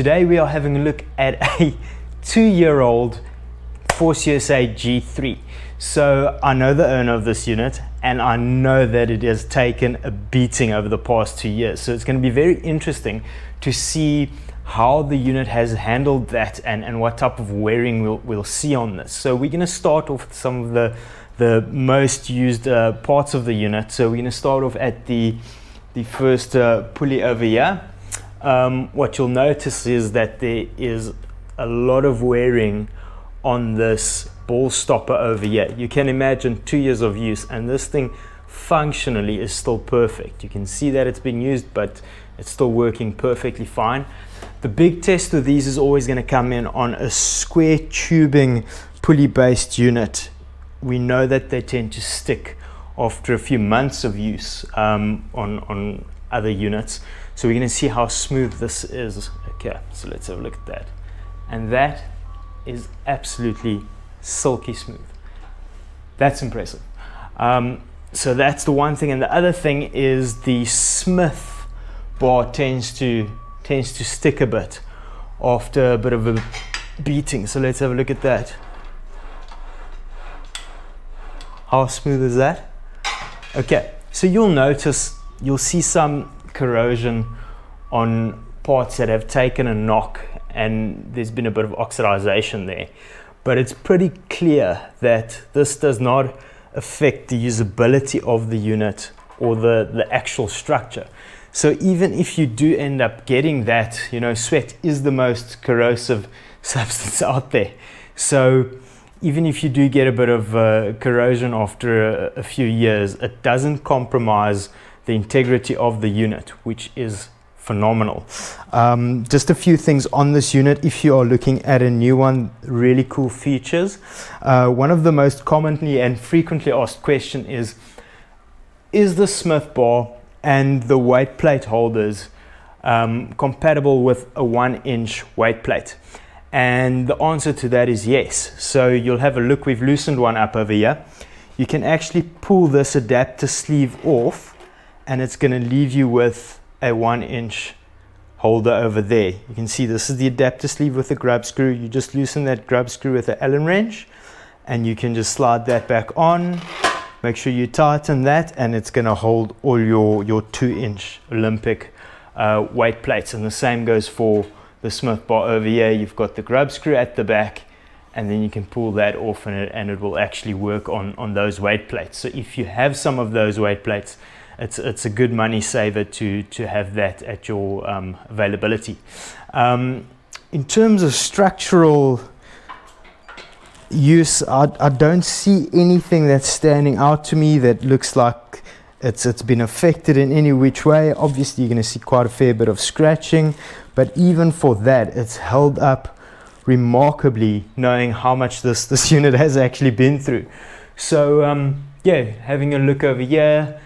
Today we are having a look at a 2-year-old Force USA G3. So I know the owner of this unit and I know that it has taken a beating over the past 2 years. So it's going to be very interesting to see how the unit has handled that and what type of wearing we'll see on this. So we're going to start off with some of the most used parts of the unit. So we're going to start off at the first pulley over here. What you'll notice is that there is a lot of wearing on this ball stopper over here. You can imagine 2 years of use and this thing functionally is still perfect. You can see that it's been used, but it's still working perfectly fine. The big test with these is always going to come in on a square tubing pulley based unit. We know that they tend to stick after a few months of use on other units. So we're going to see how smooth this is. Okay, so let's have a look at that. And that is absolutely silky smooth. That's impressive. So that's the one thing. And the other thing is the Smith bar tends to stick a bit after a bit of a beating. So let's have a look at that. How smooth is that? Okay, so you'll see some corrosion on parts that have taken a knock and there's been a bit of oxidization there, but it's pretty clear that this does not affect the usability of the unit or the actual structure. So even if you do end up getting that, sweat is the most corrosive substance out there. So even if you do get a bit of corrosion after a few years, it doesn't compromise the integrity of the unit, which is phenomenal. Just a few things on this unit if you are looking at a new one. Really cool features. One of the most commonly and frequently asked question is the Smith bar and the weight plate holders compatible with a 1-inch weight plate? And the answer to that is yes. So you'll have a look, we've loosened one up over here. You can actually pull this adapter sleeve off and it's going to leave you with a 1-inch holder over there. You can see this is the adapter sleeve with the grub screw. You just loosen that grub screw with an Allen wrench and you can just slide that back on. Make sure you tighten that and it's going to hold all your 2-inch Olympic weight plates. And the same goes for the Smith bar over here. You've got the grub screw at the back and then you can pull that off and it will actually work on those weight plates. So if you have some of those weight plates, it's a good money saver to have that at your availability. In terms of structural use, I don't see anything that's standing out to me that looks like it's been affected in any which way. Obviously you're going to see quite a fair bit of scratching, but even for that it's held up remarkably, knowing how much this unit has actually been through. So yeah, having a look over here,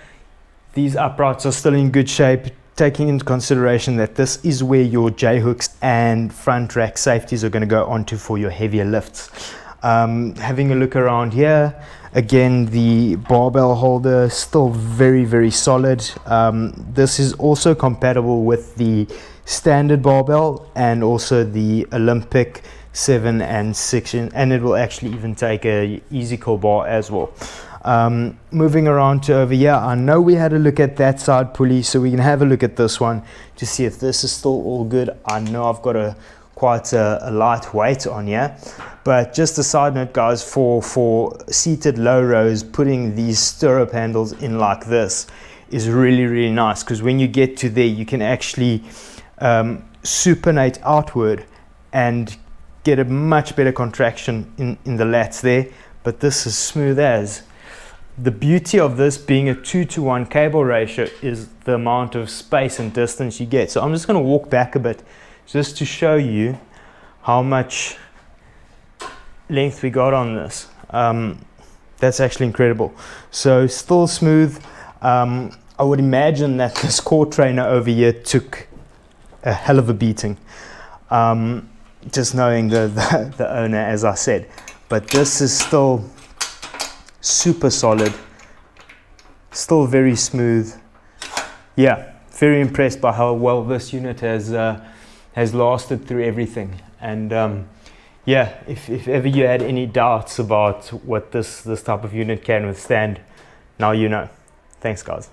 these uprights are still in good shape, taking into consideration that this is where your J-hooks and front rack safeties are going to go onto for your heavier lifts. Having a look around here, again, the barbell holder still very, very solid. This is also compatible with the standard barbell and also the Olympic 7 and 6, and it will actually even take a EasyCore bar as well. Moving around to over here, I know we had a look at that side pulley, so we can have a look at this one to see if this is still all good. I know I've got quite a light weight on here, but just a side note, guys, for seated low rows, putting these stirrup handles in like this is really, really nice, because when you get to there you can actually supinate outward and get a much better contraction in the lats there. But this is smooth as. The beauty of this being a 2-to-1 cable ratio is the amount of space and distance you get. So I'm just going to walk back a bit just to show you how much length we got on this. That's actually incredible. So still smooth. I would imagine that this core trainer over here took a hell of a beating, just knowing the owner, as I said. But this is still super solid, still very smooth. Yeah, very impressed by how well this unit has has lasted through everything. And yeah, if ever you had any doubts about what this type of unit can withstand, now you know. Thanks, guys.